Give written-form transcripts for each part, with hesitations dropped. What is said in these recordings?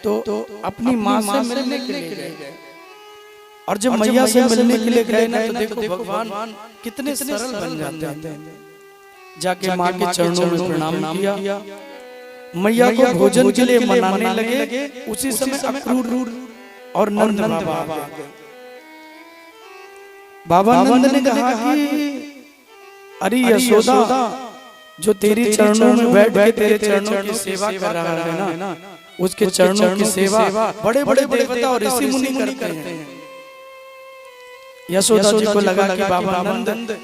तो अपनी माँ से मिलने के लिए गए। और जब मैया से मिलने के लिए गए ना, तो देखो भगवान कितने सरल बन जाते हैं। जाके माँ के चरणों में प्रणाम किया, मैया को भोजन के लिए मनाने लगे। उसी समय अक्रूर और नंद बाबा आ गए। बाबा नंद ने कहा कि अरे यशोदा, जो तेरे चरणों में बैठ के तेरे चरणों की सेवा कर रहा है ना, उसके चरणों की सेवा बड़े बड़े देवता और ऋषि मुनि करते हैं। यशोदा जी को लगा कि बाबा नंद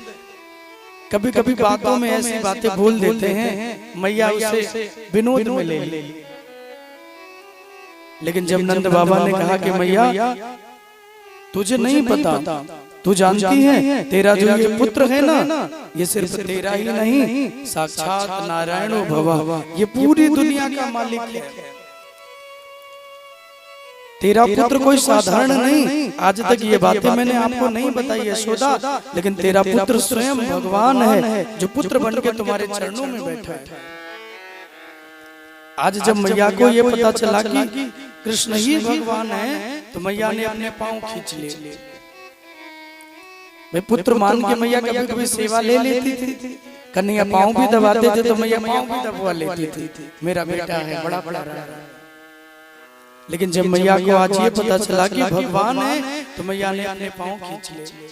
कभी कभी बातों में ऐसी बातें बोल देते हैं, मैया उसे विनोद में ले ली। लेकिन जब नंद बाबा ने कहा कि मैया तुझे नहीं पता, तू जानती है तेरा जो ये पुत्र है ना, ये सिर्फ तेरा ही नहीं, साक्षात नारायणो भवा, ये पूरी दुनिया का मालिक है। तेरा पुत्र कोई साधारण नहीं। आज तक ये बातें मैंने आपको नहीं बताई यशोदा, लेकिन तेरा पुत्र स्वयं भगवान है, जो पुत्र बन के तुम्हारे चरणों में बैठा है। आज जब मैया को ये पता चला कि कृष्ण ही भगवान है, तो मैया ने अपने पांव खींच लिए। वे पुत्र मान के मैया कभी कभी सेवा ले लेती थी, कन्हैया पांव भी दबाते थे तो मैया पांव भी दबवा लेती थी, मेरा बेटा है, बड़ा बड़ा रहा है। लेकिन जब मैया को आज ये पता चला कि भगवान है, तो मैया ने अपने पांव खींच लिए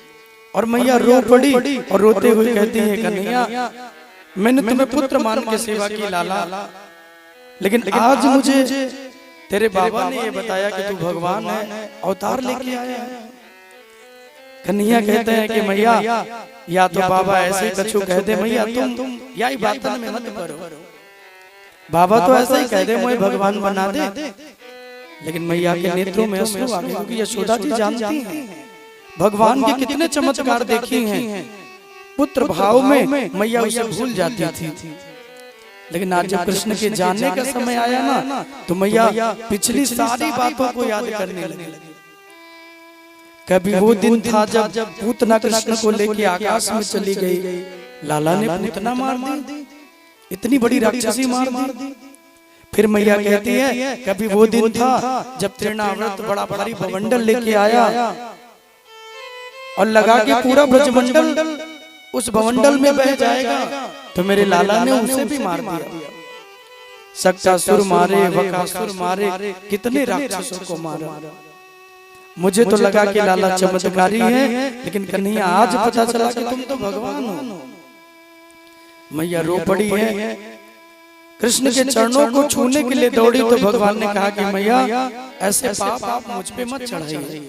और मैया रो पड़ी और रोते हुए कहती है, कन्हैया मैंने तुम्हें पुत्र मान के सेवा की लाला, लेकिन आज मुझे तेरे बाबा ने ये बताया कि तू भगवान है, अवतार लेके आया है। कन्हैया कहते हैं कि मैया या तो बाबा ऐसे कछु कह दे, मैया तुम या बातन में मत करो, बाबा तो ऐसा ही कह दे मुझे भगवान बना दे। लेकिन मैया के नेत्रों में अश्रु आ गए, क्योंकि यशोदा जी जानती हैं भगवान के कितने चमत्कार देखे हैं। पुत्र भाव में मैया उसे भूल जाती थी, लेकिन आज जब कृष्ण के जानने का समय आया ना, तो मैया पिछली सारी बातों को याद करने लगी। कभी वो दिन था जब पूतना कृष्ण को लेके आकाश में चली गई, लाला ने पूतना मार दी, इतनी बड़ी राक्षसी मार दी। फिर मैया कहती है कभी वो दिन था जब तृणाव्रत बड़ा भारी भवंडल लेके आया और लगा के पूरा ब्रजमंडल उस भवंडल में बह जाएगा, तो मेरे लाला ने उसे भी मार दिया। सक्टासुर मारे, बकासुर मारे, कितने राक्षसों को मारा। मुझे तो लगा कि लाला चमत्कारी है, लेकिन कन्हैया आज पता चला कि तुम तो भगवान हो। मैया रो पड़ी है, कृष्ण के चरणों को छूने के लिए दौड़ी, तो भगवान ने कहा कि मैया ऐसे पाप आप मुझ पे मत चढ़ाइए,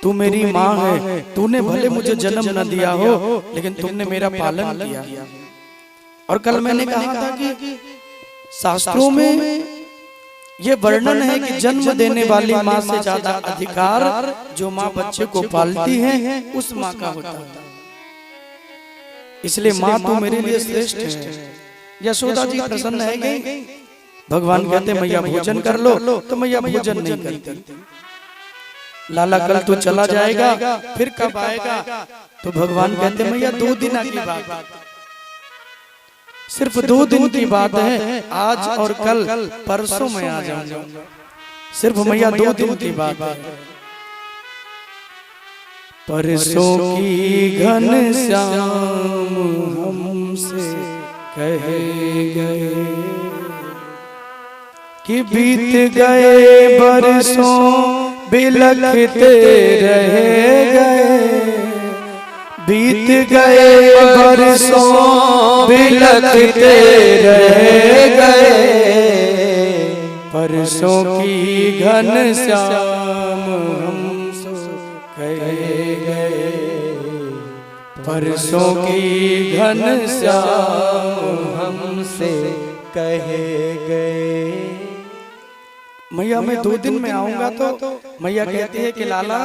तू मेरी माँ है, तूने भले मुझे जन्म न दिया हो, लेकिन तुमने मेरा पालन किया। और कल मैंने कहा था कि शास्त्रों में ये वर्णन है कि जन्म देने वाली माँ से ज्यादा अधिकार जो माँ बच्चे को पालती है उस माँ का होता है। इसलिए माँ तू मेरे लिए श्रेष्ठ है। यशोदा जी प्रसन्न है गई। भगवान कहते मैया भोजन कर लो, तो मैया भोजन नहीं करती। लाला कल तो चला जाएगा, फिर कब आएगा? तो भगवान कहते मैया 2 दिन की बात, सिर्फ 2 दिन की बात है, आज और कल, परसों में आ जाऊंगा। सिर्फ मैया 2 दिन की बात है। परसों की घनश्याम हमसे कहे गए कि बीत गए बरसों बिलखते रह गए, बीत गए बरसों बिलखते रह गए, परसों की घनश्याम हमसे कहे गए, परसों की घनश्याम हमसे कहे गए। मैया मैं 2 दिन में आऊंगा, तो मैया कहती है कि लाला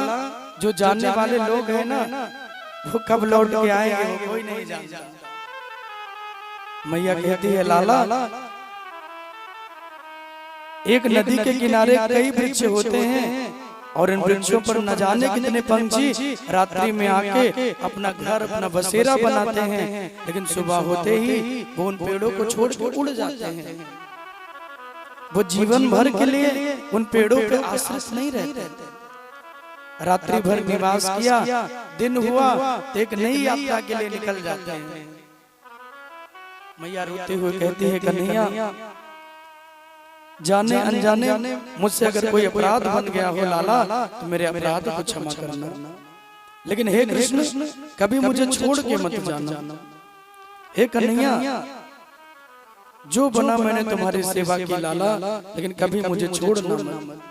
जो जानने वाले लोग हैं ना, वो कब लौट के आएंगे वो कोई नहीं जानता। मैया कहती है लाला एक नदी के किनारे कई वृक्ष होते हैं, और इन वृक्षों पर न जाने कितने पंछी रात्रि में आके अपना घर, अपना बसेरा बनाते हैं, लेकिन सुबह होते ही वो उन पेड़ों को छोड़ के उड़ जाते हैं। वो जीवन भर के लिए उन पेड़ों पे आश्रित नहीं रहते। रात्रि भर निवास किया, दिन हुआ तो एक नई यात्रा के लिए निकल जाते हैं। मैया रोते हुए कहती है, कन्हैया जाने अनजाने मुझसे अगर कोई अपराध बन गया हो लाला तो मेरे अपराध को क्षमा करना, लेकिन हे कृष्ण कभी मुझे छोड़ के मत जाना। हे कन्हैया जो बना मैंने तुम्हारी सेवा की लाला, लेकिन कभी मुझे छोड़ना मत।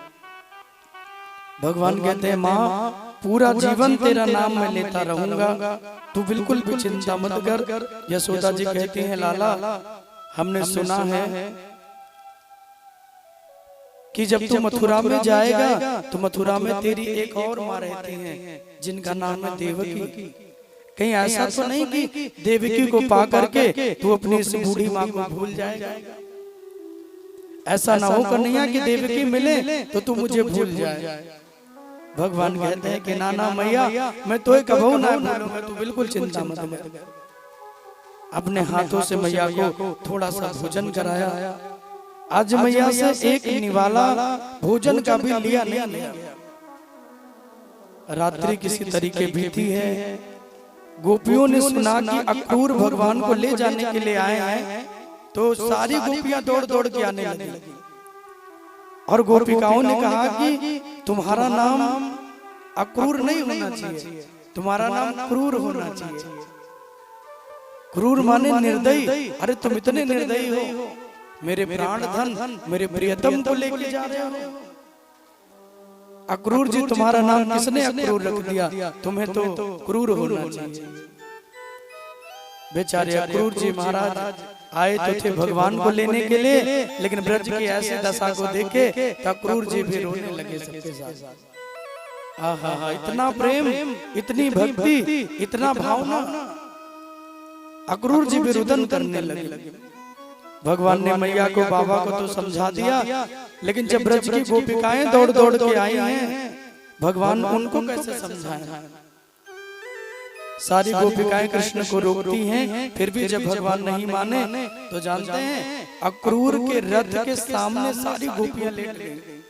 भगवान कहते हैं, माँ पूरा जीवन तेरा नाम मैं लेता रहूंगा, तू बिल्कुल भी चिंता मत कर। यशोदा जी कहती हैं, लाला हमने सुना है कि जब तू मथुरा में जाएगा तो मथुरा में तेरी एक और माँ रहती हैं जिनका नाम है देवकी। कहीं ऐसा तो नहीं कि देवकी को पा करके तू अपनी इस बूढ़ी माँ को भूल जाएगा? ऐसा ना हो कन्हैया कि देवकी मिले तो तू मुझे भूल जाए। भगवान कहते हैं कि नाना मैया मैं तो कबहू ना भूलूंगा, तू बिल्कुल चिंता मत कर। अपने हाथों से मैया को थोड़ा सा भोजन कराया। आज मैया से एक निवाला भोजन का भी लिया नहीं गया। रात्रि किसी तरीके बीती है, गोपियों ने सुना कि अक्रूर भगवान को ले जाने के लिए आए हैं, तो सारी गोपियां दौड़ दौड़ के आने लगी और गोपिकाओं ने कहा कि तुम्हारा नाम अक्रूर नहीं होना चाहिए, तुम्हारा नाम क्रूर होना चाहिए। क्रूर माने निर्दयी। अरे तुम इतने निर्दयी हो, मेरे प्राण धन मेरे प्रियतम को लेके जा रहे हो। अक्रूर जी तुम्हारा नाम किसने अक्रूर रख दिया? तुम्हें तो क्रूर होना चाहिए। बेचारे अक्रूर जी महाराज आए तो थे भगवान को लेने के लिए, लेकिन ब्रज की ऐसी दशा को देखे तो अक्रूर जी भी रोने लगे सबके साथ। आहा, इतना प्रेम, इतनी भक्ति, इतना भावना, अक्रूर जी भी रुदन करने लगे। भगवान ने मैया को बाबा को तो समझा दिया, लेकिन जब ब्रज की गोपिकाएं दौड़ दौड़ के आई हैं, भगवान उनको कैसे समझाएं? सारी गोपिकाएं कृष्ण को रोकती हैं, फिर भी जब भगवान नहीं माने तो जानते हैं अक्रूर के रथ के सामने सारी गोपियां लेट गई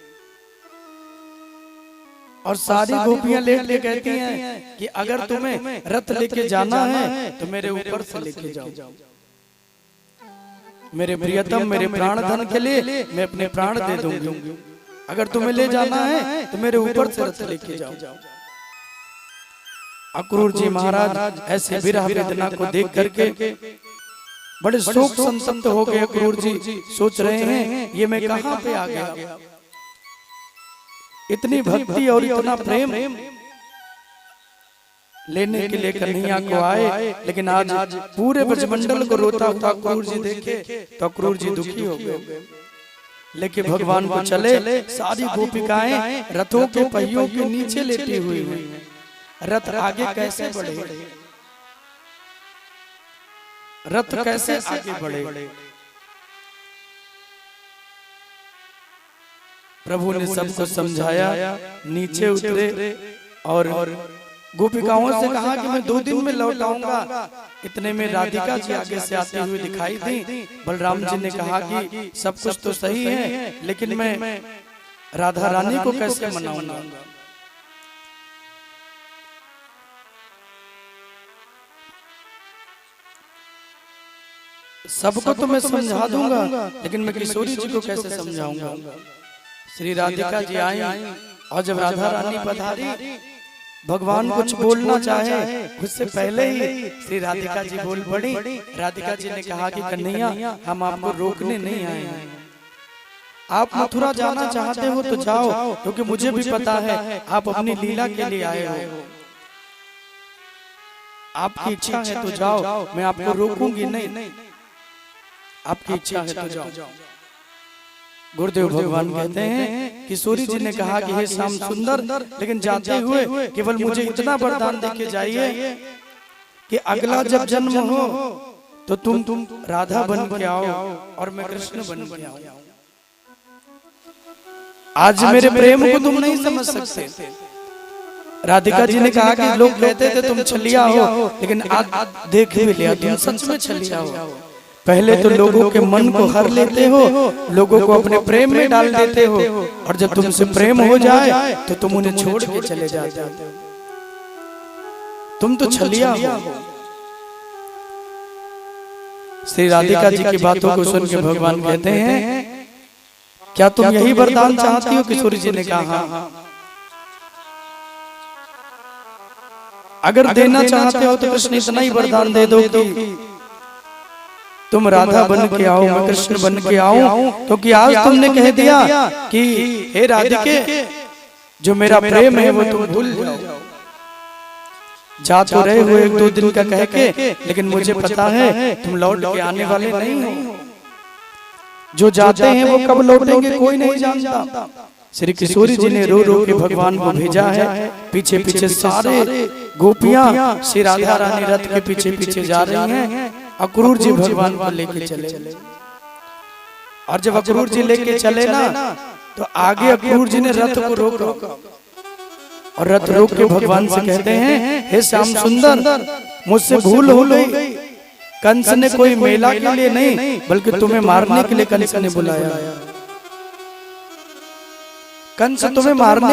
और सारी गोपियां लेट के कहती हैं कि अगर तुम्हें रथ लेके जाना है तो मेरे ऊपर से लेके जाओ। मेरे प्रियतम मेरे प्राण धन के लिए मैं अपने प्राण दे दूंगी, अगर तुम्हें ले जाना है तो मेरे ऊपर से रथ लेके जाओ। अक्रूर जी महाराज ऐसे विरह वेदना को देख करके बड़े शोक संतप्त हो गए। अक्रूर जी सोच रहे हैं ये मैं कहां पे आ गया? इतनी भक्ति और इतना प्रेम लेने के लिए कन्हैया को आए, लेकिन आज पूरे ब्रजमंडल को रोता हुआ अक्रूर जी देखे तो अक्रूर जी दुखी हो गए। लेकिन भगवान को चले, सारी गोपिकाएं रथों के पहियों के नीचे लेटी हुई हैं। रथ आगे कैसे बढ़े? रथ कैसे आगे बढ़े? प्रभु ने सबको समझाया, नीचे उतरे और गोपिकाओं से कहा कि मैं 2 दिन में लौट आऊंगा। इतने में राधिका जी आगे से आते हुए दिखाई दी। बलराम जी ने कहा कि सब कुछ तो सही है, लेकिन मैं राधा रानी को कैसे मनाऊंगा? सबको तो मैं समझा दूंगा, लेकिन मैं किशोरी जी को कैसे समझाऊंगा? श्री राधिका जी आई और जब राधा रानी पधारी, भगवान कुछ बोलना चाहे उससे पहले ही श्री राधिका जी बोल पड़ी। राधिका जी ने कहा कि कन्हैया हम आपको रोकने नहीं आए हैं, आप मथुरा जाना चाहते हो तो जाओ, क्योंकि मुझे भी पता है आप अपनी लीला के लिए आए हो। आपकी इच्छा है तो जाओ, मैं आपको रोकूंगी नहीं, आपकी इच्छा है तो जाओ। गुरुदेव भगवान कहते हैं किशोरी जी ने कहा कि हे श्याम सुंदर, लेकिन जाते हुए केवल मुझे इतना वरदान देके जाइए कि अगला जब जन्म हो तो तुम राधा बन के आओ और मैं कृष्ण बन के आऊं। आज मेरे प्रेम को तुम नहीं समझ सकते। राधिका जी ने कहा कि लोग कहते थे तुम छलिया हो, लेकिन आज देख भी लिया तुम सच में छलिया हो। पहले तो लोगों के मन को हर लेते हो, लोगों को अपने प्रेम में डाल देते हो, और जब तुमसे प्रेम हो जाए तो तुम उन्हें छोड़ के चले जाते हो। तुम तो छलिया हो। श्री राधिका जी की बातों को सुन के भगवान कहते हैं, क्या तुम यही वरदान चाहती हो? किशोरी जी ने कहा, अगर देना चाहते हो तो कृष्ण इतना ही वरदान दे दो कि तुम राधा बन के आओ, मैं कृष्ण बन के आऊं। क्योंकि आज तुमने कह दिया कि हे राधिके, जो मेरा प्रेम है वो तुम भूल जाओ। जा तो रहे हो एक दो दिन का कह के, लेकिन मुझे पता है तुम लौट के आने वाले नहीं हो। जो जाते हैं वो कब लौटेंगे कोई नहीं जानता। श्री किशोरी जी ने रो रो के भगवान को भेजा है। पीछे पीछे सारे गोपियां श्री राधा रानी रथ के पीछे पीछे जा रही हैं। अक्रूर जी भगवान को लेके चले, और जब अक्रूर जी लेके चले ना, तो आगे अक्रूर जी ने रथ को रोका, और रथ रोक के भगवान से कहते हैं, हे श्याम सुंदर, मुझसे भूल हो गई। कंस ने कोई मेला के लिए नहीं, बल्कि तुम्हें मारने के लिए कंस ने बुलाया। कंस तुम्हें मारने